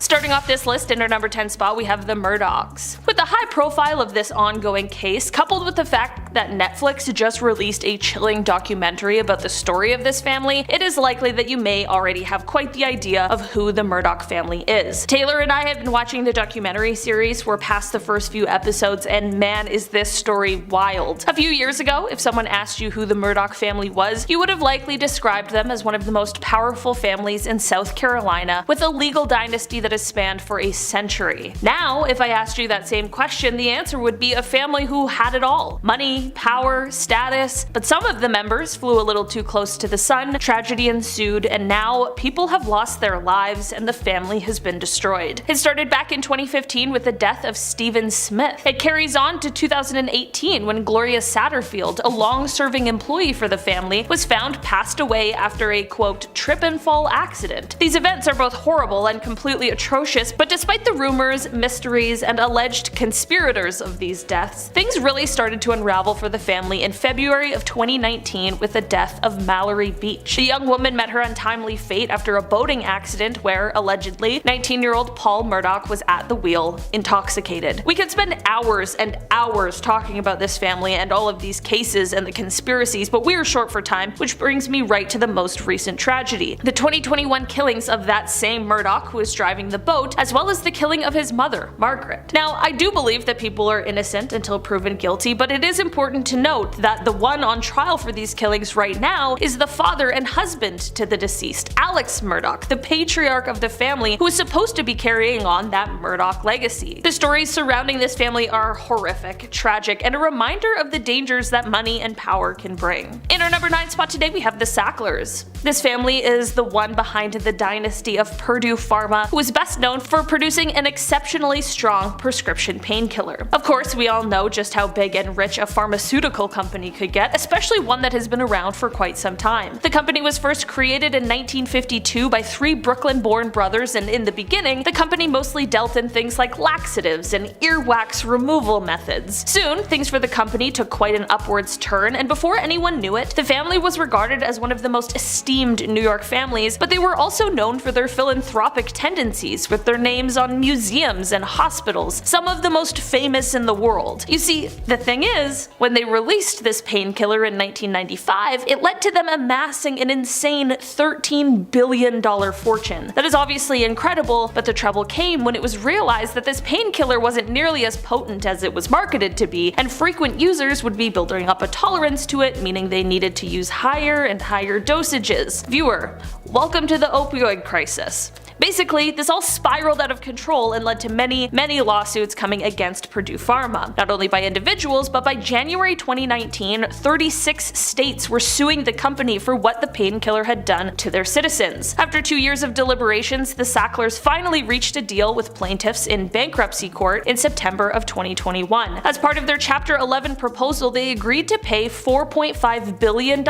Starting off this list in our number 10 spot, we have the Murdochs. With the high profile of this ongoing case, coupled with the fact that Netflix just released a chilling documentary about the story of this family, it is likely that you may already have quite the idea of who the Murdoch family is. Taylor and I have been watching the documentary series. We're past the first few episodes, and man, is this story wild. A few years ago, if someone asked you who the Murdoch family was, you would have likely described them as one of the most powerful families in South Carolina, with a legal dynasty that has spanned for a century. Now, if I asked you that same question, the answer would be a family who had it all: money, power, status. But some of the members flew a little too close to the sun, tragedy ensued, and now people have lost their lives and the family has been destroyed. It started back in 2015 with the death of Stephen Smith. It carries on to 2018 when Gloria Satterfield, a long-serving employee for the family, was found passed away after a quote trip and fall accident. These events are both horrible and completely atrocious, but despite the rumors, mysteries, and alleged conspirators of these deaths, things really started to unravel for the family in February of 2019 with the death of Mallory Beach. The young woman met her untimely fate after a boating accident where, allegedly, 19-year-old Paul Murdoch was at the wheel, intoxicated. We could spend hours and hours talking about this family and all of these cases and the conspiracies, but we are short for time, which brings me right to the most recent tragedy: the 2021 killings of that same Murdoch who was driving the boat, as well as the killing of his mother, Margaret. Now, I do believe that people are innocent until proven guilty, but it is important to note that the one on trial for these killings right now is the father and husband to the deceased, Alex Murdoch, the patriarch of the family who is supposed to be carrying on that Murdoch legacy. The stories surrounding this family are horrific, tragic, and a reminder of the dangers that money and power can bring. In our number 9 spot today, we have the Sacklers. This family is the one behind the dynasty of Purdue Pharma, who is best known for producing an exceptionally strong prescription painkiller. Of course, we all know just how big and rich a pharmaceutical company could get, especially one that has been around for quite some time. The company was first created in 1952 by 3 Brooklyn-born brothers, and in the beginning, the company mostly dealt in things like laxatives and earwax removal methods. Soon, things for the company took quite an upwards turn, and before anyone knew it, the family was regarded as one of the most esteemed New York families, but they were also known for their philanthropic tendencies, with their names on museums and hospitals, some of the most famous in the world. You see, the thing is, when they released this painkiller in 1995, it led to them amassing an insane $13 billion fortune. That is obviously incredible, but the trouble came when it was realized that this painkiller wasn't nearly as potent as it was marketed to be, and frequent users would be building up a tolerance to it, meaning they needed to use higher and higher dosages. Viewer, welcome to the opioid crisis. Basically, this all spiraled out of control and led to many lawsuits coming against Purdue Pharma. Not only by individuals, but by January 2019, 36 states were suing the company for what the painkiller had done to their citizens. After 2 years of deliberations, the Sacklers finally reached a deal with plaintiffs in bankruptcy court in September of 2021. As part of their Chapter 11 proposal, they agreed to pay $4.5 billion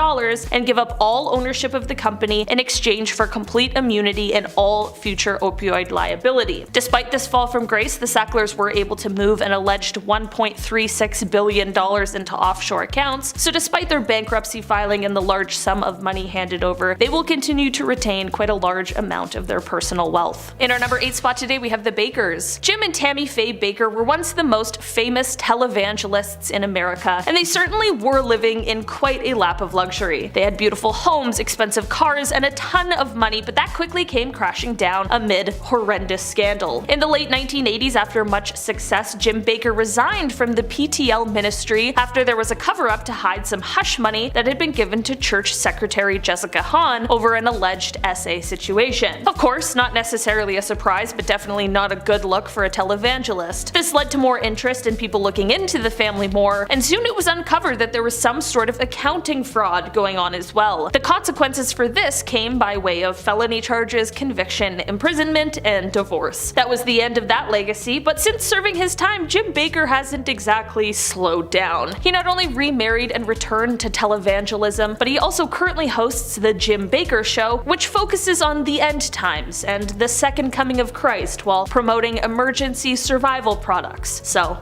and give up all ownership of the company in exchange for complete immunity and all future opioid liability. Despite this fall from grace, the Sacklers were able to move an alleged $1.36 billion into offshore accounts, so despite their bankruptcy filing and the large sum of money handed over, they will continue to retain quite a large amount of their personal wealth. In our number 8 spot today, we have the Bakers. Jim and Tammy Faye Baker were once the most famous televangelists in America, and they certainly were living in quite a lap of luxury. They had beautiful homes, expensive cars, and a ton of money, but that quickly came crashing down amid horrendous scandal. In the late 1980s, after much success, Jim Baker resigned from the PTL ministry after there was a cover-up to hide some hush money that had been given to church secretary Jessica Hahn over an alleged SA situation. Of course, not necessarily a surprise, but definitely not a good look for a televangelist. This led to more interest in people looking into the family more, and soon it was uncovered that there was some sort of accounting fraud going on as well. The consequences for this came by way of felony charges, conviction, imprisonment, and divorce. That was the end of that legacy, but since serving his time, Jim Baker hasn't exactly slowed down. He not only remarried and returned to televangelism, but he also currently hosts The Jim Baker Show, which focuses on the end times and the second coming of Christ while promoting emergency survival products. So,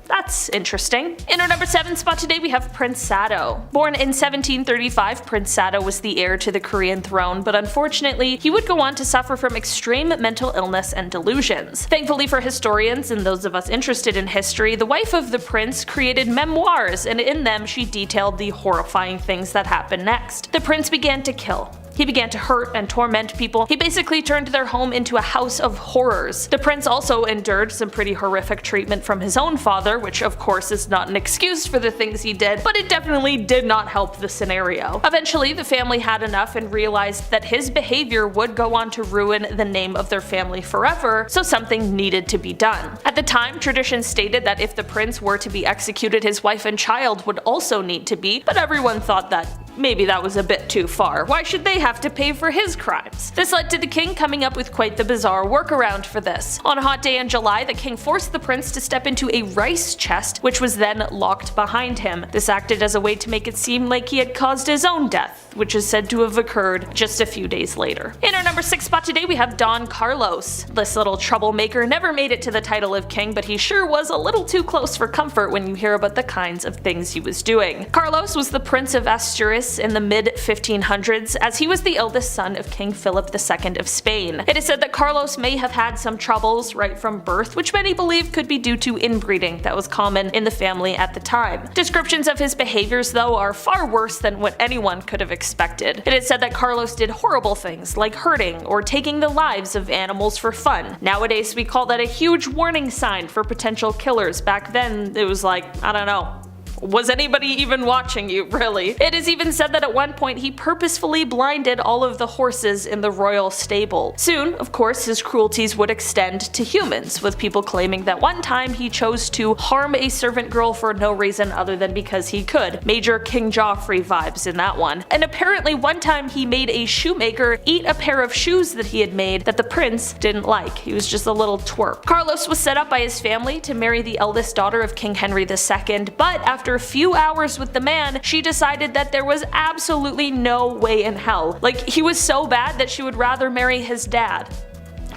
that's that's interesting. In our number 7 spot today we have Prince Sado. Born in 1735, Prince Sado was the heir to the Korean throne, but unfortunately he would go on to suffer from extreme mental illness and delusions. Thankfully for historians and those of us interested in history, the wife of the prince created memoirs, and in them she detailed the horrifying things that happened next. The prince began to kill. He began to hurt and torment people. He basically turned their home into a house of horrors. The prince also endured some pretty horrific treatment from his own father, which of course is not an excuse for the things he did, but it definitely did not help the scenario. Eventually, the family had enough and realized that his behavior would go on to ruin the name of their family forever, so something needed to be done. At the time, tradition stated that if the prince were to be executed, his wife and child would also need to be, but everyone thought that maybe that was a bit too far. Why should they have to pay for his crimes? This led to the king coming up with quite the bizarre workaround for this. On a hot day in July, the king forced the prince to step into a rice chest, which was then locked behind him. This acted as a way to make it seem like he had caused his own death, which is said to have occurred just a few days later. In our number 6 spot today we have Don Carlos. This little troublemaker never made it to the title of king, but he sure was a little too close for comfort when you hear about the kinds of things he was doing. Carlos was the Prince of Asturias in the mid-1500s, as he was the eldest son of King Philip II of Spain. It is said that Carlos may have had some troubles right from birth, which many believe could be due to inbreeding that was common in the family at the time. Descriptions of his behaviors, though, are far worse than what anyone could have expected. It is said that Carlos did horrible things like hurting or taking the lives of animals for fun. Nowadays we call that a huge warning sign for potential killers. Back then it was like, I don't know. Was anybody even watching you, really? It is even said that at one point he purposefully blinded all of the horses in the royal stable. Soon, of course, his cruelties would extend to humans, with people claiming that one time he chose to harm a servant girl for no reason other than because he could. Major King Joffrey vibes in that one. And apparently one time he made a shoemaker eat a pair of shoes that he had made that the prince didn't like. He was just a little twerp. Carlos was set up by his family to marry the eldest daughter of King Henry II, but after a few hours with the man, she decided that there was absolutely no way in hell. Like, he was so bad that she would rather marry his dad.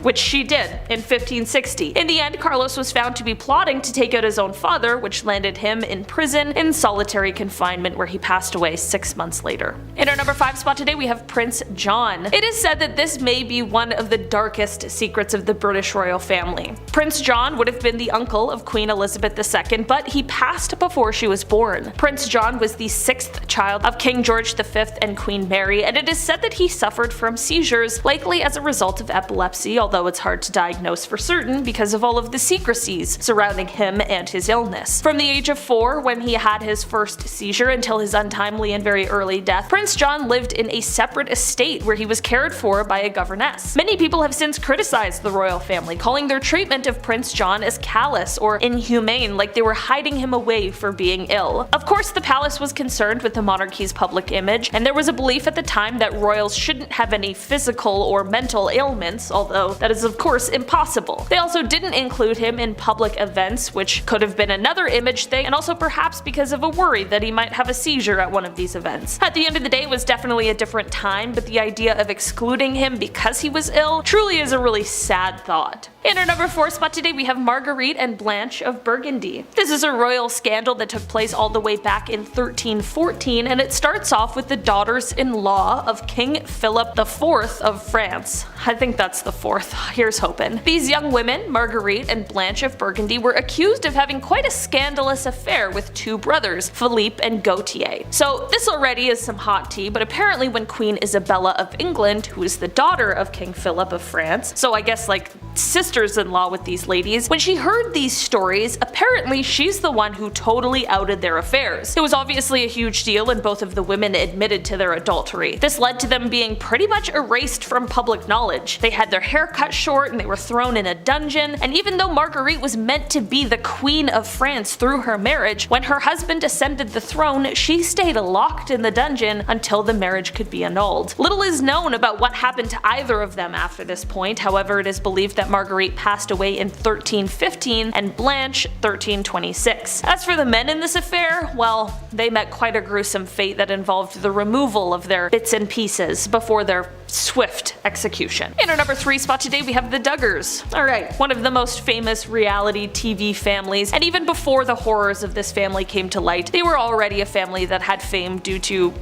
Which she did in 1560. In the end, Carlos was found to be plotting to take out his own father, which landed him in prison in solitary confinement, where he passed away 6 months later. In our number 5 spot today we have Prince John. It is said that this may be one of the darkest secrets of the British royal family. Prince John would have been the uncle of Queen Elizabeth II, but he passed before she was born. Prince John was the 6th child of King George V and Queen Mary, and it is said that he suffered from seizures, likely as a result of epilepsy, although it's hard to diagnose for certain because of all of the secrecies surrounding him and his illness. From the age of 4, when he had his first seizure, until his untimely and very early death, Prince John lived in a separate estate where he was cared for by a governess. Many people have since criticized the royal family, calling their treatment of Prince John as callous or inhumane, like they were hiding him away for being ill. Of course, the palace was concerned with the monarchy's public image, and there was a belief at the time that royals shouldn't have any physical or mental ailments, although that is of course impossible. They also didn't include him in public events, which could have been another image thing, and also perhaps because of a worry that he might have a seizure at one of these events. At the end of the day, it was definitely a different time, but the idea of excluding him because he was ill truly is a really sad thought. In our number 4 spot today we have Marguerite and Blanche of Burgundy. This is a royal scandal that took place all the way back in 1314, and it starts off with the daughters-in-law of King Philip IV of France. I think that's the 4th. Here's hoping. These young women, Marguerite and Blanche of Burgundy, were accused of having quite a scandalous affair with 2 brothers, Philippe and Gautier. So this already is some hot tea, but apparently when Queen Isabella of England, who is the daughter of King Philip of France, so I guess like sisters-in-law with these ladies, when she heard these stories, apparently she's the one who totally outed their affairs. It was obviously a huge deal, and both of the women admitted to their adultery. This led to them being pretty much erased from public knowledge. They had their hair cut short and they were thrown in a dungeon, and even though Marguerite was meant to be the Queen of France through her marriage, when her husband ascended the throne, she stayed locked in the dungeon until the marriage could be annulled. Little is known about what happened to either of them after this point. However, it is believed that Marguerite passed away in 1315 and Blanche 1326. As for the men in this affair, well, they met quite a gruesome fate that involved the removal of their bits and pieces before their swift execution. In our number 3 spot today we have the Duggars. Alright, one of the most famous reality TV families, and even before the horrors of this family came to light, they were already a family that had fame due to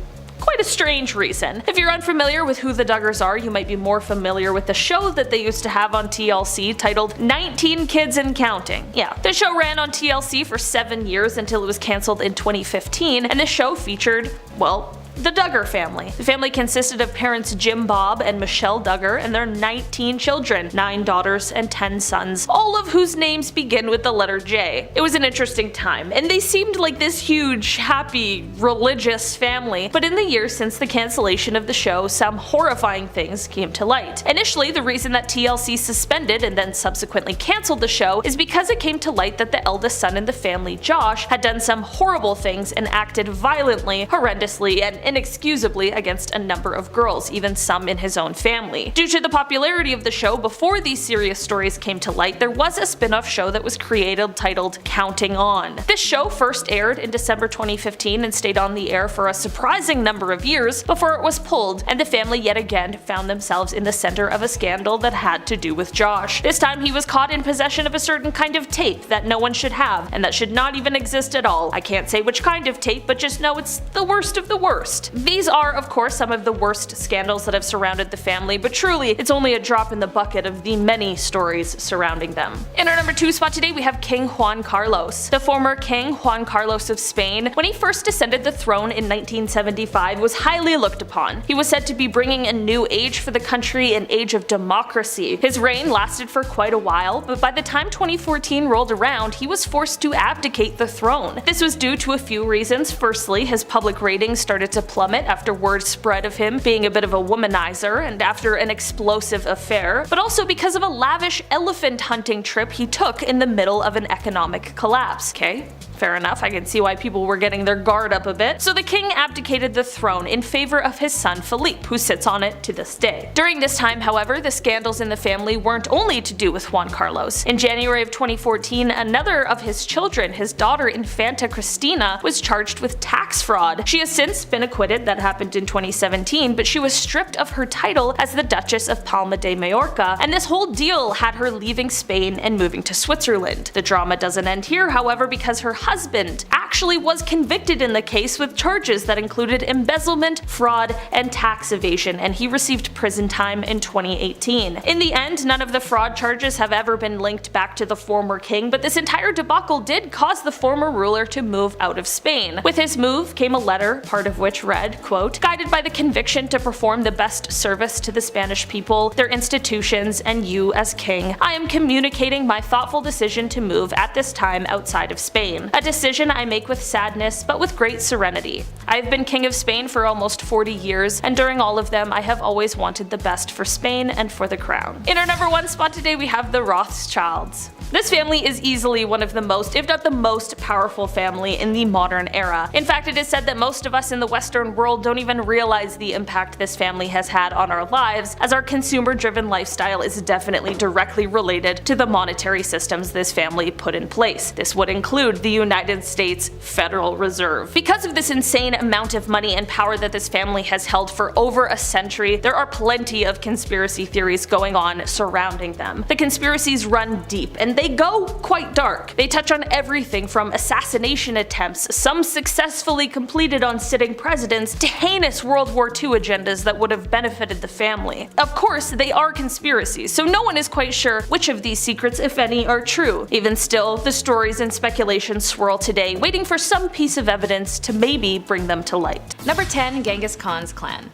quite a strange reason. If you're unfamiliar with who the Duggars are, you might be more familiar with the show that they used to have on TLC titled 19 Kids and Counting. Yeah, the show ran on TLC for 7 years until it was cancelled in 2015, and the show featured, well, the Duggar family. The family consisted of parents Jim Bob and Michelle Duggar and their 19 children, 9 daughters and 10 sons, all of whose names begin with the letter J. It was an interesting time, and they seemed like this huge, happy, religious family, but in the years since the cancellation of the show, some horrifying things came to light. Initially, the reason that TLC suspended and then subsequently cancelled the show is because it came to light that the eldest son in the family, Josh, had done some horrible things and acted violently, horrendously, and inexcusably against a number of girls, even some in his own family. Due to the popularity of the show before these serious stories came to light, there was a spin-off show that was created titled Counting On. This show first aired in December 2015 and stayed on the air for a surprising number of years before it was pulled, and the family yet again found themselves in the center of a scandal that had to do with Josh. This time he was caught in possession of a certain kind of tape that no one should have, and that should not even exist at all. I can't say which kind of tape, but just know it's the worst of the worst. These are, of course, some of the worst scandals that have surrounded the family, but truly, it's only a drop in the bucket of the many stories surrounding them. In our number 2 spot today, we have King Juan Carlos. The former King Juan Carlos of Spain, when he first ascended the throne in 1975, was highly looked upon. He was said to be bringing a new age for the country, an age of democracy. His reign lasted for quite a while, but by the time 2014 rolled around, he was forced to abdicate the throne. This was due to a few reasons. Firstly, his public ratings started to plummet after word spread of him being a bit of a womanizer and after an explosive affair, but also because of a lavish elephant hunting trip he took in the middle of an economic collapse. Okay? Fair enough, I can see why people were getting their guard up a bit. So the king abdicated the throne in favor of his son Philippe, who sits on it to this day. During this time, however, the scandals in the family weren't only to do with Juan Carlos. In January of 2014, another of his children, his daughter Infanta Cristina, was charged with tax fraud. She has since been acquitted, that happened in 2017, but she was stripped of her title as the Duchess of Palma de Mallorca, and this whole deal had her leaving Spain and moving to Switzerland. The drama doesn't end here, however, because her husband actually was convicted in the case with charges that included embezzlement, fraud, and tax evasion, and he received prison time in 2018. In the end, none of the fraud charges have ever been linked back to the former king, but this entire debacle did cause the former ruler to move out of Spain. With his move came a letter, part of which read, quote, "Guided by the conviction to perform the best service to the Spanish people, their institutions, and you as king, I am communicating my thoughtful decision to move at this time outside of Spain. A decision I make with sadness, but with great serenity. I have been king of Spain for almost 40 years, and during all of them I have always wanted the best for Spain and for the crown." In our number 1 spot today we have the Rothschilds. This family is easily one of the most, if not the most, powerful family in the modern era. In fact, it is said that most of us in the Western world don't even realize the impact this family has had on our lives, as our consumer-driven lifestyle is definitely directly related to the monetary systems this family put in place. This would include the United States Federal Reserve. Because of this insane amount of money and power that this family has held for over a century, there are plenty of conspiracy theories going on surrounding them. The conspiracies run deep, and they go quite dark. They touch on everything from assassination attempts, some successfully completed on sitting presidents, to heinous World War II agendas that would have benefited the family. Of course, they are conspiracies, so no one is quite sure which of these secrets, if any, are true. Even still, the stories and speculations swirl today, waiting for some piece of evidence to maybe bring them to light. Number 10. Genghis Khan's clan.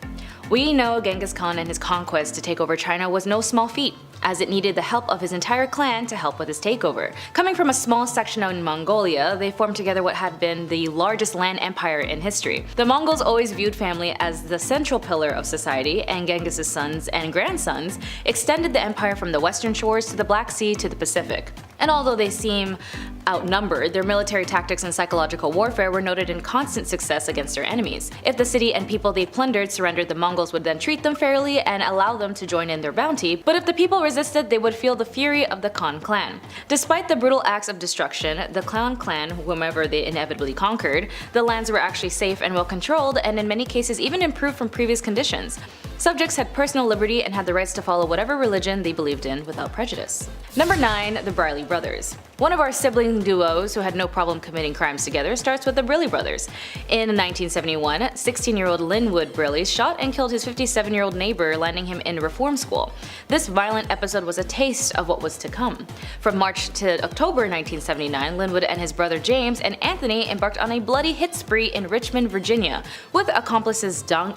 We know Genghis Khan and his conquest to take over China was no small feat, as it needed the help of his entire clan to help with his takeover. Coming from a small section in Mongolia, they formed together what had been the largest land empire in history. The Mongols always viewed family as the central pillar of society, and Genghis' sons and grandsons extended the empire from the western shores to the Black Sea to the Pacific. And although they seem outnumbered, their military tactics and psychological warfare were noted in constant success against their enemies. If the city and people they plundered surrendered, the Mongols would then treat them fairly and allow them to join in their bounty, but if the people resisted, they would feel the fury of the Khan clan. Despite the brutal acts of destruction, the Khan clan, whomever they inevitably conquered, the lands were actually safe and well controlled, and in many cases even improved from previous conditions. Subjects had personal liberty and had the rights to follow whatever religion they believed in without prejudice. Number 9. The Bry Brothers. One of our sibling duos who had no problem committing crimes together starts with the Bry Brothers. In 1971, 16-year-old Linwood Bry shot and killed his 57-year-old neighbor, landing him in reform school. This violent episode was a taste of what was to come. From March to October 1979, Linwood and his brother James and Anthony embarked on a bloody hit spree in Richmond, Virginia. With accomplices Duncan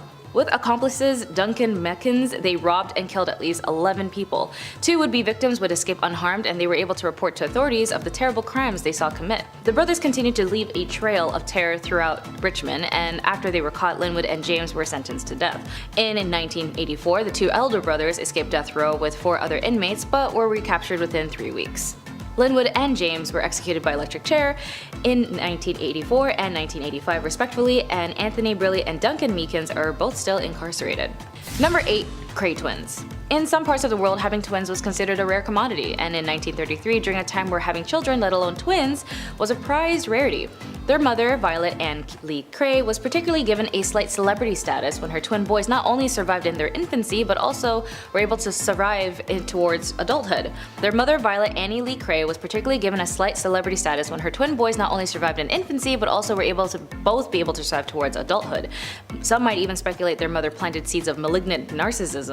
Meckins, they robbed and killed at least 11 people. 2 would-be victims would escape unharmed, and they were able to report to authorities of the terrible crimes they saw commit. The brothers continued to leave a trail of terror throughout Richmond, and after they were caught, Linwood and James were sentenced to death. In 1984, the 2 elder brothers escaped death row with 4 other inmates, but were recaptured within 3 weeks. Linwood and James were executed by electric chair in 1984 and 1985 respectively, and Anthony Bry and Duncan Meekins are both still incarcerated. Number 8. Cray Twins. In some parts of the world, having twins was considered a rare commodity, and in 1933, during a time where having children, let alone twins, was a prized rarity. Their mother, Violet Ann Lee Cray, was particularly given a slight celebrity status when her twin boys not only survived in their infancy, but also were able to survive towards adulthood. Their mother, Violet Annie Lee Cray, was particularly given a slight celebrity status when her twin boys not only survived in infancy, but also were able to both be able to survive towards adulthood. Some might even speculate their mother planted seeds of malignant narcissism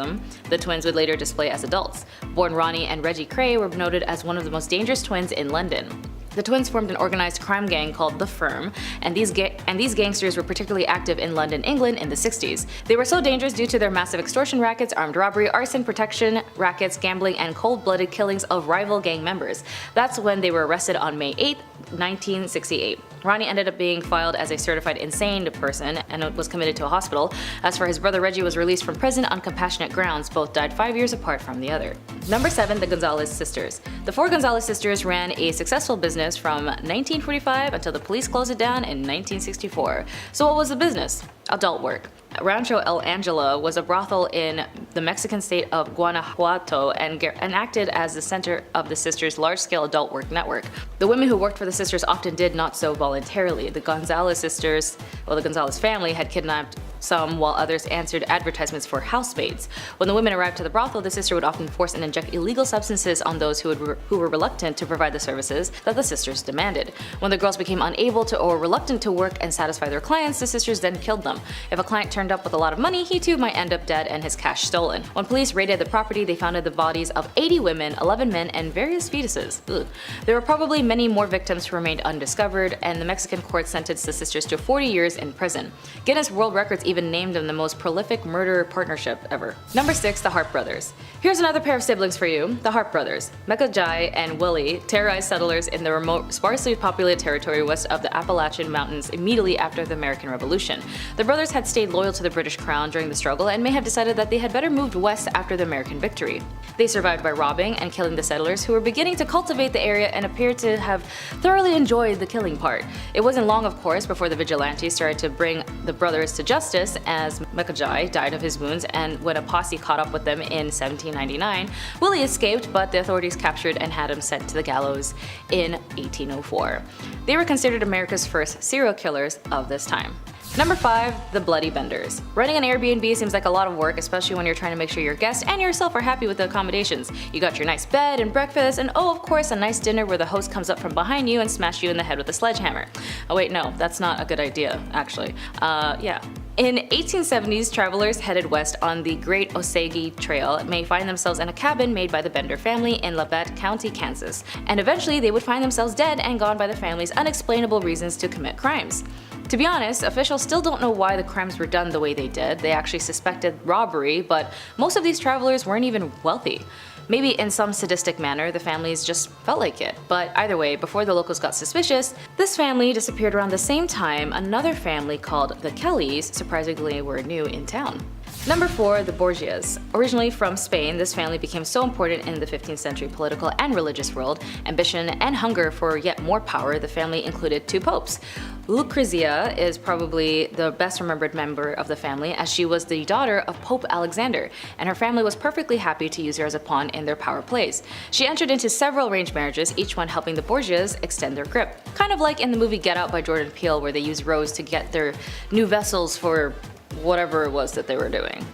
the twins would later display as adults. Born Ronnie and Reggie Cray were noted as one of the most dangerous twins in London. The twins formed an organized crime gang called The Firm, and these gangsters were particularly active in London, England in the 60s. They were so dangerous due to their massive extortion rackets, armed robbery, arson, protection rackets, gambling, and cold-blooded killings of rival gang members. That's when they were arrested on May 8, 1968. Ronnie ended up being filed as a certified insane person and was committed to a hospital. As for his brother Reggie, was released from prison on compassionate grounds. Both died 5 years apart from the other. Number 7. The Gonzalez Sisters. The 4 Gonzalez sisters ran a successful business from 1945 until the police closed it down in 1964. So what was the business? Adult work. Rancho El Angela was a brothel in the Mexican state of Guanajuato and acted as the center of the sisters' large-scale adult work network. The women who worked for the sisters often did not so voluntarily. The Gonzalez sisters, the Gonzalez family, had kidnapped some, while others answered advertisements for housemaids. When the women arrived to the brothel, the sister would often force and inject illegal substances on those who were reluctant to provide the services that the sisters demanded. When the girls became unable to or reluctant to work and satisfy their clients, the sisters then killed them. If a client turned up with a lot of money, he too might end up dead and his cash stolen. When police raided the property, they found the bodies of 80 women, 11 men, and various fetuses. Ugh. There were probably many more victims who remained undiscovered, and the Mexican court sentenced the sisters to 40 years in prison. Guinness World Records even named them the most prolific murder partnership ever. Number 6. The Harp Brothers. Here's another pair of siblings for you, the Harp Brothers. Mekajai and Willie terrorized settlers in the remote, sparsely populated territory west of the Appalachian Mountains immediately after the American Revolution. The brothers had stayed loyal to the British Crown during the struggle and may have decided that they had better moved west after the American victory. They survived by robbing and killing the settlers who were beginning to cultivate the area and appeared to have thoroughly enjoyed the killing part. It wasn't long, of course, before the vigilantes started to bring the brothers to justice, as Mekajai died of his wounds, and when a posse caught up with them in 1799, Willie escaped, but the authorities captured and had him sent to the gallows in 1804. They were considered America's first serial killers of this time. Number 5. The Bloody Benders. Running an Airbnb seems like a lot of work, especially when you're trying to make sure your guests and yourself are happy with the accommodations. You got your nice bed and breakfast, and oh, of course, a nice dinner where the host comes up from behind you and smashes you in the head with a sledgehammer. Oh wait, no, that's not a good idea, actually. Yeah. In 1870s, travelers headed west on the Great Osage Trail may find themselves in a cabin made by the Bender family in Labette County, Kansas, and eventually they would find themselves dead and gone by the family's unexplainable reasons to commit crimes. To be honest, officials still don't know why the crimes were done the way they did. They actually suspected robbery, but most of these travelers weren't even wealthy. Maybe in some sadistic manner, the families just felt like it. But either way, before the locals got suspicious, this family disappeared around the same time another family called the Kellys surprisingly were new in town. Number 4, the Borgias. Originally from Spain, this family became so important in the 15th century political and religious world. Ambition and hunger for yet more power, the family included 2 popes. Lucrezia is probably the best remembered member of the family, as she was the daughter of Pope Alexander, and her family was perfectly happy to use her as a pawn in their power plays. She entered into several arranged marriages, each one helping the Borgias extend their grip. Kind of like in the movie Get Out by Jordan Peele, where they use Rose to get their new vessels for whatever it was that they were doing.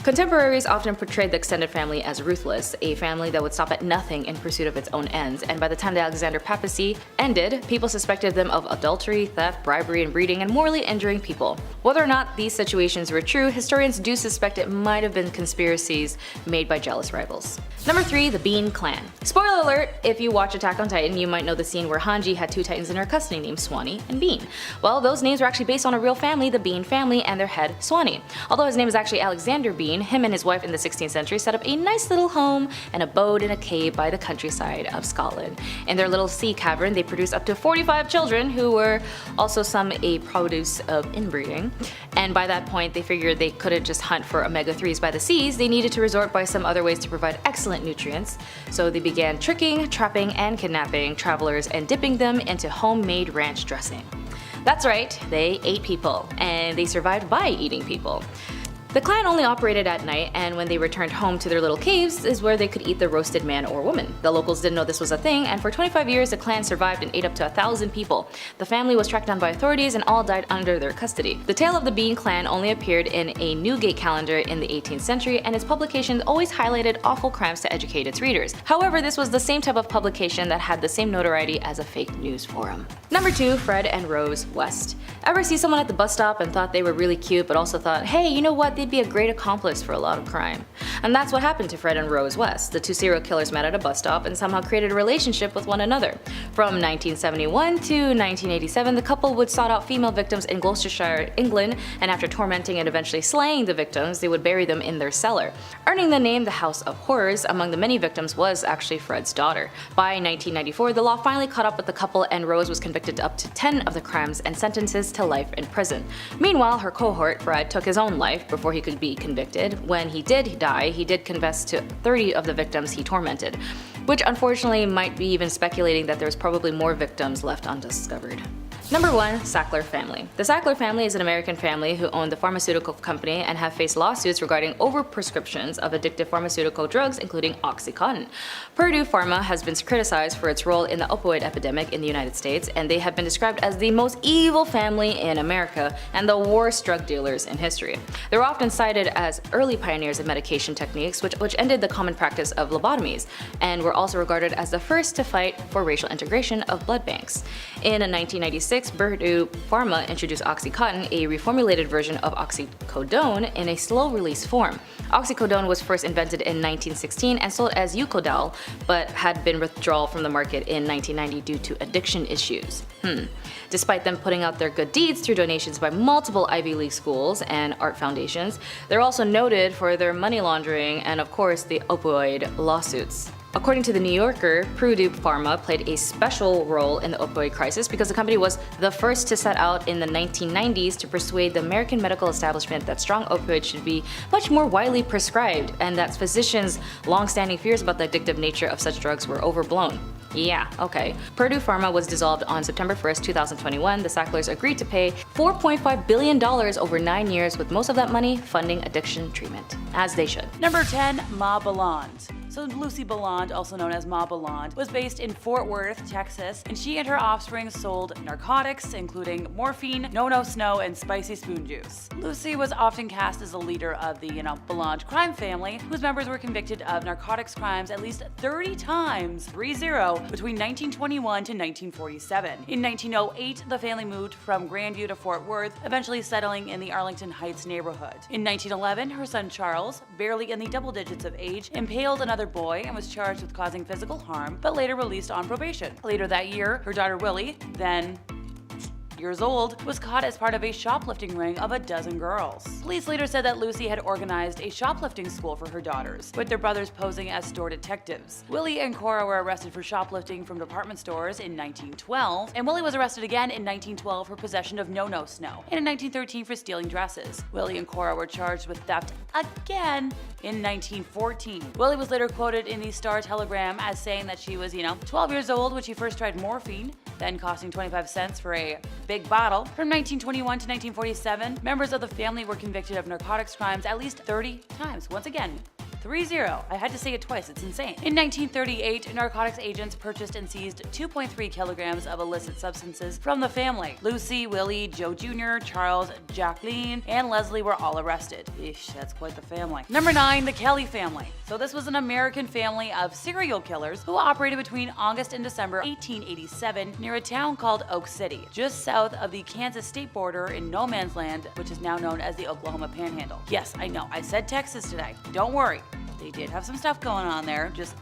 Contemporaries often portrayed the extended family as ruthless, a family that would stop at nothing in pursuit of its own ends, and by the time the Alexander papacy ended, people suspected them of adultery, theft, bribery, and breeding, and morally injuring people. Whether or not these situations were true, historians do suspect it might have been conspiracies made by jealous rivals. Number 3, the Bean Clan. Spoiler alert, if you watch Attack on Titan, you might know the scene where Hanji had 2 titans in her custody named Swanee and Bean. Well, those names were actually based on a real family, the Bean family, and their head, Swanee. Although his name is actually Alexander Bean, him and his wife in the 16th century set up a nice little home and abode in a cave by the countryside of Scotland. In their little sea cavern, they produced up to 45 children who were also some a produce of inbreeding. And by that point, they figured they couldn't just hunt for omega-3s by the seas, they needed to resort by some other ways to provide excellent nutrients. So they began tricking, trapping, and kidnapping travelers and dipping them into homemade ranch dressing. That's right, they ate people, and they survived by eating people. The clan only operated at night, and when they returned home to their little caves is where they could eat the roasted man or woman. The locals didn't know this was a thing, and for 25 years the clan survived and ate up to 1,000 people. The family was tracked down by authorities and all died under their custody. The tale of the Bean Clan only appeared in a Newgate calendar in the 18th century, and its publications always highlighted awful crimes to educate its readers. However, this was the same type of publication that had the same notoriety as a fake news forum. Number 2, Fred and Rose West. Ever see someone at the bus stop and thought they were really cute, but also thought, hey, you know what, they'd be a great accomplice for a lot of crime? And that's what happened to Fred and Rose West. The 2 serial killers met at a bus stop and somehow created a relationship with one another. From 1971 to 1987, the couple would sought out female victims in Gloucestershire, England, and after tormenting and eventually slaying the victims, they would bury them in their cellar. Earning the name the House of Horrors, among the many victims was actually Fred's daughter. By 1994, the law finally caught up with the couple, and Rose was convicted up to 10 of the crimes and sentences to life in prison. Meanwhile, her cohort, Fred, took his own life before he could be convicted. When he did die, he did confess to 30 of the victims he tormented, which unfortunately might be even speculating that there's probably more victims left undiscovered. Number 1, Sackler Family. The Sackler family is an American family who owned the pharmaceutical company and have faced lawsuits regarding overprescriptions of addictive pharmaceutical drugs, including OxyContin. Purdue Pharma has been criticized for its role in the opioid epidemic in the United States, and they have been described as the most evil family in America and the worst drug dealers in history. They're often cited as early pioneers of medication techniques, which ended the common practice of lobotomies, and were also regarded as the first to fight for racial integration of blood banks. In 1996, Purdue Pharma introduced OxyContin, a reformulated version of oxycodone, in a slow-release form. Oxycodone was first invented in 1916 and sold as Eucodal, but had been withdrawn from the market in 1990 due to addiction issues. Despite them putting out their good deeds through donations by multiple Ivy League schools and art foundations, they're also noted for their money laundering and, of course, the opioid lawsuits. According to The New Yorker, Purdue Pharma played a special role in the opioid crisis because the company was the first to set out in the 1990s to persuade the American medical establishment that strong opioids should be much more widely prescribed, and that physicians' long-standing fears about the addictive nature of such drugs were overblown. Yeah, okay. Purdue Pharma was dissolved on September 1st, 2021. The Sacklers agreed to pay $4.5 billion over 9 years, with most of that money funding addiction treatment, as they should. Number 10, Ma Belland. So Lucy Belland, also known as Ma Belland, was based in Fort Worth, Texas, and she and her offspring sold narcotics, including morphine, no-no snow, and spicy spoon juice. Lucy was often cast as the leader of the, Belland crime family, whose members were convicted of narcotics crimes at least 30 times, 30, between 1921 to 1947. In 1908, the family moved from Grandview to Fort Worth, eventually settling in the Arlington Heights neighborhood. In 1911, her son Charles, barely in the double digits of age, impaled another boy and was charged with causing physical harm, but later released on probation. Later that year, her daughter Willie, then years old, was caught as part of a shoplifting ring of a dozen girls. Police later said that Lucy had organized a shoplifting school for her daughters, with their brothers posing as store detectives. Willie and Cora were arrested for shoplifting from department stores in 1912, and Willie was arrested again in 1912 for possession of no-no snow, and in 1913 for stealing dresses. Willie and Cora were charged with theft again in 1914. Willie was later quoted in the Star-Telegram as saying that she was, 12 years old when she first tried morphine, then costing 25 cents for a big bottle. From 1921 to 1947, members of the family were convicted of narcotics crimes at least 30 times. Once again, 3-0. I had to say it twice, it's insane. In 1938, narcotics agents purchased and seized 2.3 kilograms of illicit substances from the family. Lucy, Willie, Joe Jr., Charles, Jacqueline, and Leslie were all arrested. Eesh, that's quite the family. Number 9, the Kelly family. So this was an American family of serial killers who operated between August and December 1887 near a town called Oak City, just south of the Kansas state border in no man's land, which is now known as the Oklahoma Panhandle. Yes, I know, I said Texas today. Don't worry. They did have some stuff going on there, just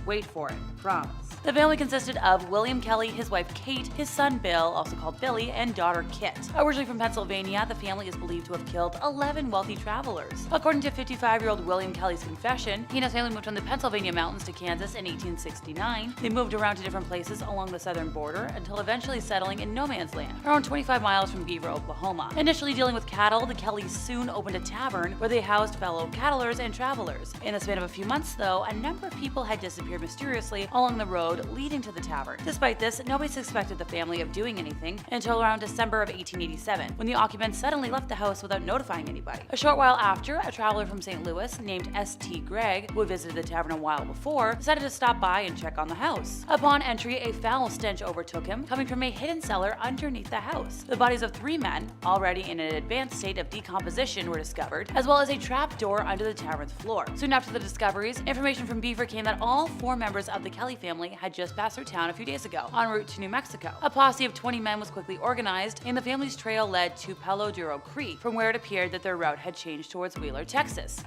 wait for it, promise. The family consisted of William Kelly, his wife Kate, his son Bill, also called Billy, and daughter Kit. Originally from Pennsylvania, the family is believed to have killed 11 wealthy travelers. According to 55-year-old William Kelly's confession, he and his family moved from the Pennsylvania mountains to Kansas in 1869. They moved around to different places along the southern border until eventually settling in no man's land, around 25 miles from Beaver, Oklahoma. Initially dealing with cattle, the Kellys soon opened a tavern where they housed fellow cattlers and travelers. In the span of a few months, though, a number of people had disappeared mysteriously along the road leading to the tavern. Despite this, nobody suspected the family of doing anything until around December of 1887, when the occupants suddenly left the house without notifying anybody. A short while after, a traveler from St. Louis named S.T. Gregg, who had visited the tavern a while before, decided to stop by and check on the house. Upon entry, a foul stench overtook him, coming from a hidden cellar underneath the house. The bodies of 3 men, already in an advanced state of decomposition, were discovered, as well as a trap door under the tavern's floor. Soon after the discoveries, information from Beaver came that all 4 members of the Kelly family had just passed through town a few days ago, en route to New Mexico. A posse of 20 men was quickly organized, and the family's trail led to Palo Duro Creek, from where it appeared that their route had changed towards Wheeler, Texas.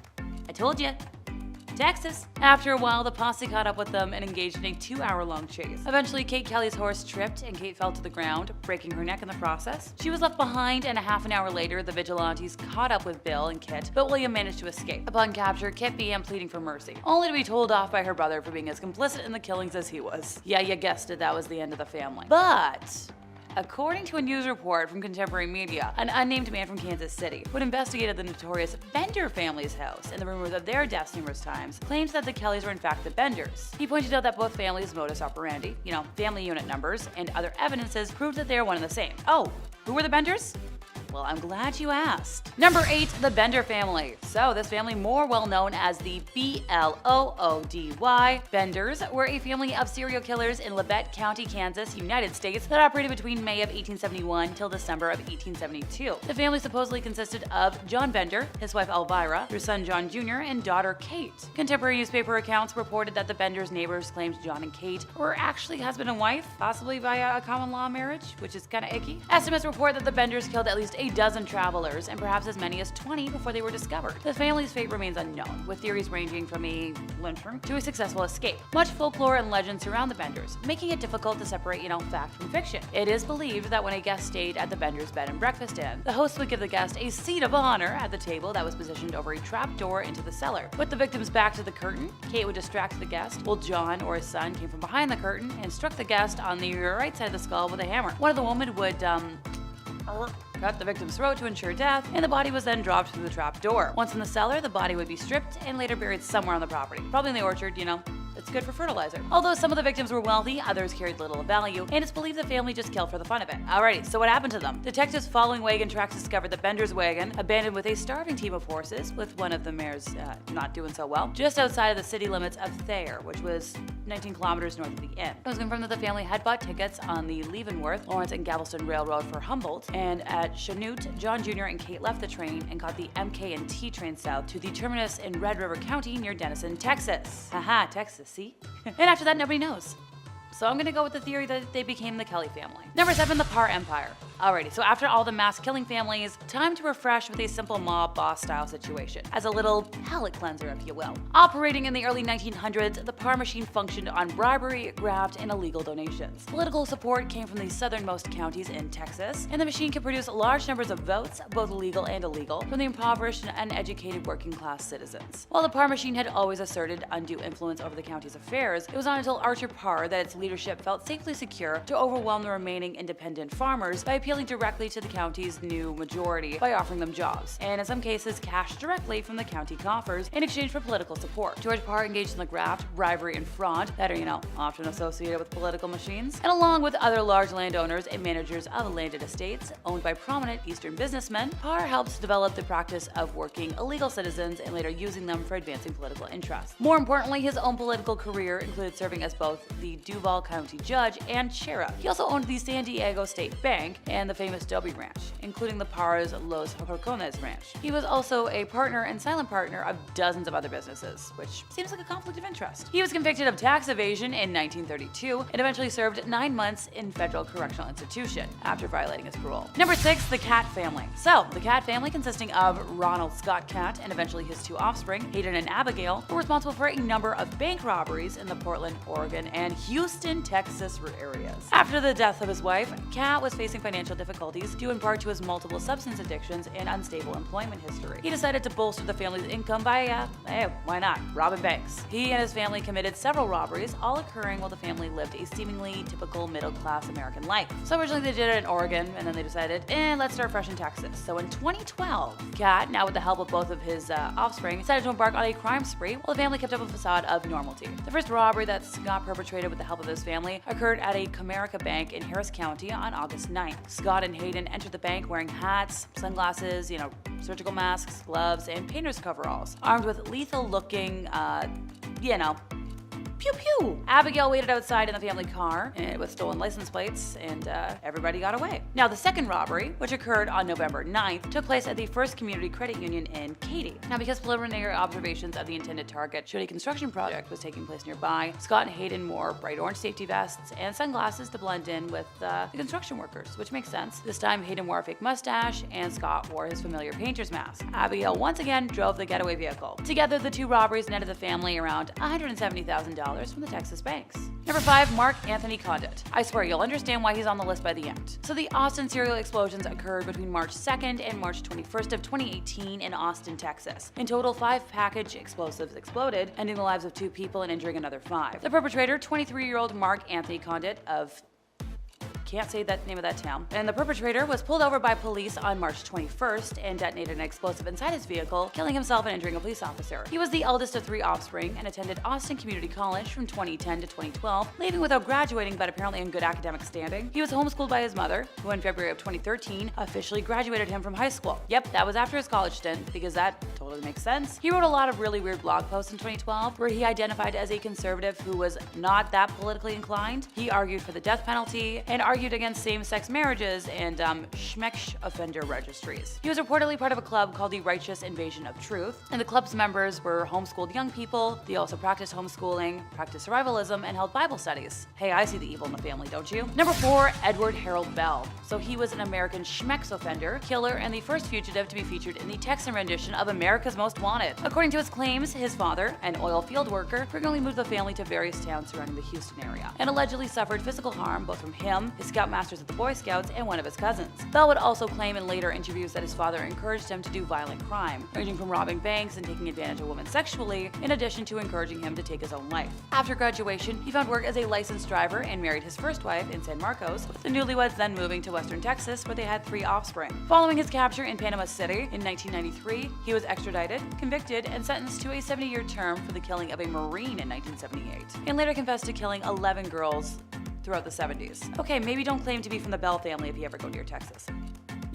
I told you. Texas. After a while, the posse caught up with them and engaged in a 2-hour-long chase. Eventually, Kate Kelly's horse tripped and Kate fell to the ground, breaking her neck in the process. She was left behind, and a half an hour later, the vigilantes caught up with Bill and Kit, but William managed to escape. Upon capture, Kit began pleading for mercy, only to be told off by her brother for being as complicit in the killings as he was. Yeah, you guessed it, that was the end of the family. But according to a news report from contemporary media, an unnamed man from Kansas City, who had investigated the notorious Bender family's house and the rumors of their deaths numerous times, claims that the Kellys were in fact the Benders. He pointed out that both families' modus operandi, family unit numbers, and other evidences proved that they are one and the same. Oh, who were the Benders? Well, I'm glad you asked. Number 8, the Bender family. So this family, more well known as the B-L-O-O-D-Y Benders, were a family of serial killers in Labette County, Kansas, United States, that operated between May of 1871 till December of 1872. The family supposedly consisted of John Bender, his wife Elvira, their son John Jr., and daughter Kate. Contemporary newspaper accounts reported that the Benders' neighbors claimed John and Kate were actually husband and wife, possibly via a common law marriage, which is kinda icky. Estimates report that the Benders killed at least a dozen travelers, and perhaps as many as 20 before they were discovered. The family's fate remains unknown, with theories ranging from a lynching to a successful escape. Much folklore and legend surround the Benders, making it difficult to separate, fact from fiction. It is believed that when a guest stayed at the Benders' bed and breakfast inn, the host would give the guest a seat of honor at the table that was positioned over a trap door into the cellar. With the victim's back to the curtain, Kate would distract the guest, while John or his son came from behind the curtain and struck the guest on the right side of the skull with a hammer. One of the women would, cut the victim's throat to ensure death, and the body was then dropped through the trap door. Once in the cellar, the body would be stripped and later buried somewhere on the property, probably in the orchard, It's good for fertilizer. Although some of the victims were wealthy, others carried little value, and it's believed the family just killed for the fun of it. Alrighty, so what happened to them? Detectives following wagon tracks discovered the Benders' wagon, abandoned with a starving team of horses, with one of the mares not doing so well, just outside of the city limits of Thayer, which was 19 kilometers north of the inn. It was confirmed that the family had bought tickets on the Leavenworth, Lawrence, and Galveston Railroad for Humboldt, and at Chanute, John Jr. and Kate left the train and caught the MK&T train south to the terminus in Red River County near Denison, Texas. Haha, Texas, see? And after that, nobody knows. So I'm gonna go with the theory that they became the Kelly family. Number 7, the Parr Empire. Alrighty, so after all the mass killing families, time to refresh with a simple mob boss style situation, as a little palate cleanser if you will. Operating in the early 1900s, the PAR machine functioned on bribery, graft, and illegal donations. Political support came from the southernmost counties in Texas, and the machine could produce large numbers of votes, both legal and illegal, from the impoverished and uneducated working class citizens. While the PAR machine had always asserted undue influence over the county's affairs, it was not until Archer Parr that its leadership felt safely secure to overwhelm the remaining independent farmers by appealing directly to the county's new majority by offering them jobs, and in some cases cash directly from the county coffers in exchange for political support. George Parr engaged in the graft, bribery, and fraud that are, often associated with political machines, and along with other large landowners and managers of landed estates owned by prominent Eastern businessmen, Parr helped develop the practice of working illegal citizens and later using them for advancing political interests. More importantly, his own political career included serving as both the Duval County judge and sheriff. He also owned the San Diego State Bank and the famous Dobie Ranch, including the Parr's Los Horcones Ranch. He was also a partner and silent partner of dozens of other businesses, which seems like a conflict of interest. He was convicted of tax evasion in 1932 and eventually served 9 months in federal correctional institution after violating his parole. Number 6, the Cat family. So, the Cat family, consisting of Ronald Scott Cat and eventually his 2 offspring, Hayden and Abigail, were responsible for a number of bank robberies in the Portland, Oregon, and Houston, Texas areas. After the death of his wife, Cat was facing financial difficulties due in part to his multiple substance addictions and unstable employment history. He decided to bolster the family's income by, why not, robbing banks. He and his family committed several robberies, all occurring while the family lived a seemingly typical middle-class American life. So originally they did it in Oregon, and then they decided, let's start fresh in Texas. So in 2012, Cat, now with the help of both of his offspring, decided to embark on a crime spree while the family kept up a facade of normality. The first robbery that Scott perpetrated with the help of his family occurred at a Comerica bank in Harris County on August 9th. Scott and Hayden entered the bank wearing hats, sunglasses, surgical masks, gloves, and painter's coveralls, armed with lethal-looking, pew pew. Abigail waited outside in the family car with stolen license plates, and everybody got away. Now, the second robbery, which occurred on November 9th, took place at the First Community Credit Union in Katy. Now, because preliminary observations of the intended target showed a construction project was taking place nearby, Scott and Hayden wore bright orange safety vests and sunglasses to blend in with the construction workers, which makes sense. This time, Hayden wore a fake mustache, and Scott wore his familiar painter's mask. Abigail once again drove the getaway vehicle. Together, the 2 robberies netted the family around $170,000 from the Texas banks. Number 5, Mark Anthony Condit. I swear you'll understand why he's on the list by the end. So the Austin serial explosions occurred between March 2nd and March 21st of 2018 in Austin, Texas. In total, 5 package explosives exploded, ending the lives of 2 people and injuring another 5. The perpetrator, 23-year-old Mark Anthony Condit of can't say that name of that town. And the perpetrator was pulled over by police on March 21st and detonated an explosive inside his vehicle, killing himself and injuring a police officer. He was the eldest of 3 offspring and attended Austin Community College from 2010 to 2012, leaving without graduating but apparently in good academic standing. He was homeschooled by his mother, who in February of 2013 officially graduated him from high school. Yep, that was after his college stint, because that totally makes sense. He wrote a lot of really weird blog posts in 2012 where he identified as a conservative who was not that politically inclined. He argued for the death penalty and argued against same-sex marriages and schmeksh offender registries. He was reportedly part of a club called the Righteous Invasion of Truth, and the club's members were homeschooled young people. They also practiced homeschooling, practiced survivalism, and held Bible studies. Hey, I see the evil in the family, don't you? Number 4, Edward Harold Bell. So he was an American schmecks offender, killer, and the first fugitive to be featured in the Texan rendition of America's Most Wanted. According to his claims, his father, an oil field worker, frequently moved the family to various towns surrounding the Houston area, and allegedly suffered physical harm both from him, his scoutmasters of the Boy Scouts, and one of his cousins. Bell would also claim in later interviews that his father encouraged him to do violent crime, ranging from robbing banks and taking advantage of women sexually, in addition to encouraging him to take his own life. After graduation, he found work as a licensed driver and married his first wife in San Marcos, with the newlyweds then moving to Western Texas, where they had 3 offspring. Following his capture in Panama City in 1993, he was extradited, convicted, and sentenced to a 70-year term for the killing of a Marine in 1978, and later confessed to killing 11 girls throughout the 70s. Okay, maybe don't claim to be from the Bell family if you ever go near Texas.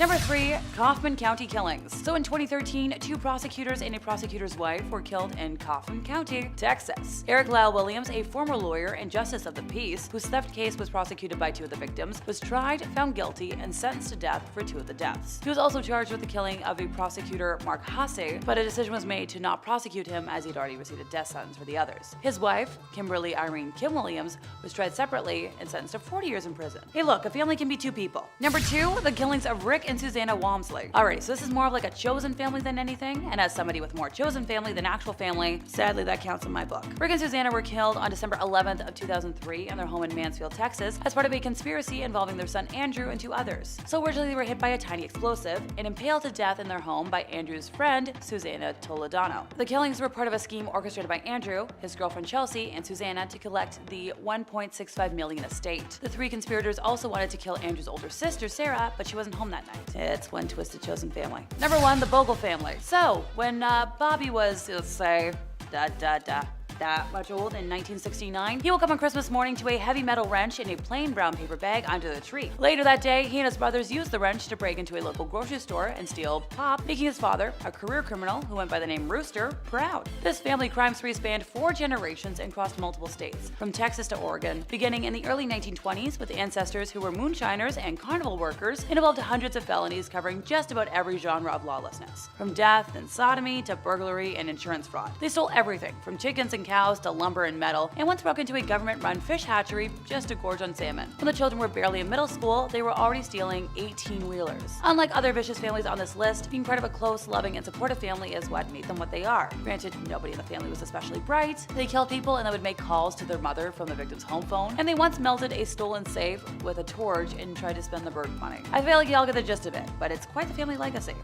Number 3. Kaufman County killings. So in 2013, 2 prosecutors and a prosecutor's wife were killed in Kaufman County, Texas. Eric Lyle Williams, a former lawyer and justice of the peace, whose theft case was prosecuted by 2 of the victims, was tried, found guilty, and sentenced to death for 2 of the deaths. He was also charged with the killing of a prosecutor, Mark Hasse, but a decision was made to not prosecute him as he'd already received a death sentence for the others. His wife, Kimberly Irene Kim Williams, was tried separately and sentenced to 40 years in prison. Hey look, a family can be 2 people. Number 2, the killings of Rick and Susanna Walmsley. Alright, so this is more of like a chosen family than anything, and as somebody with more chosen family than actual family, sadly that counts in my book. Rick and Susanna were killed on December 11th of 2003 in their home in Mansfield, Texas, as part of a conspiracy involving their son Andrew and 2 others. So originally they were hit by a tiny explosive and impaled to death in their home by Andrew's friend, Susanna Toledano. The killings were part of a scheme orchestrated by Andrew, his girlfriend Chelsea, and Susanna to collect the $1.65 million estate. The 3 conspirators also wanted to kill Andrew's older sister, Sarah, but she wasn't home that night. It's one twisted chosen family. Number 1, the Bogle family. So, when Bobby was, let's say, that much old in 1969, he woke up on Christmas morning to a heavy metal wrench in a plain brown paper bag under the tree. Later that day, he and his brothers used the wrench to break into a local grocery store and steal pop, making his father, a career criminal who went by the name Rooster, proud. This family crime spree spanned 4 generations and crossed multiple states, from Texas to Oregon, beginning in the early 1920s with ancestors who were moonshiners and carnival workers, and involved hundreds of felonies covering just about every genre of lawlessness, from death and sodomy to burglary and insurance fraud. They stole everything from chickens and cows to lumber and metal, and once broke into a government-run fish hatchery just to gorge on salmon. When the children were barely in middle school, they were already stealing 18-wheelers. Unlike other vicious families on this list, being part of a close, loving, and supportive family is what made them what they are. Granted, nobody in the family was especially bright. They killed people and then would make calls to their mother from the victim's home phone, and they once melted a stolen safe with a torch and tried to spend the bird money. I feel like y'all get the gist of it, but it's quite the family legacy.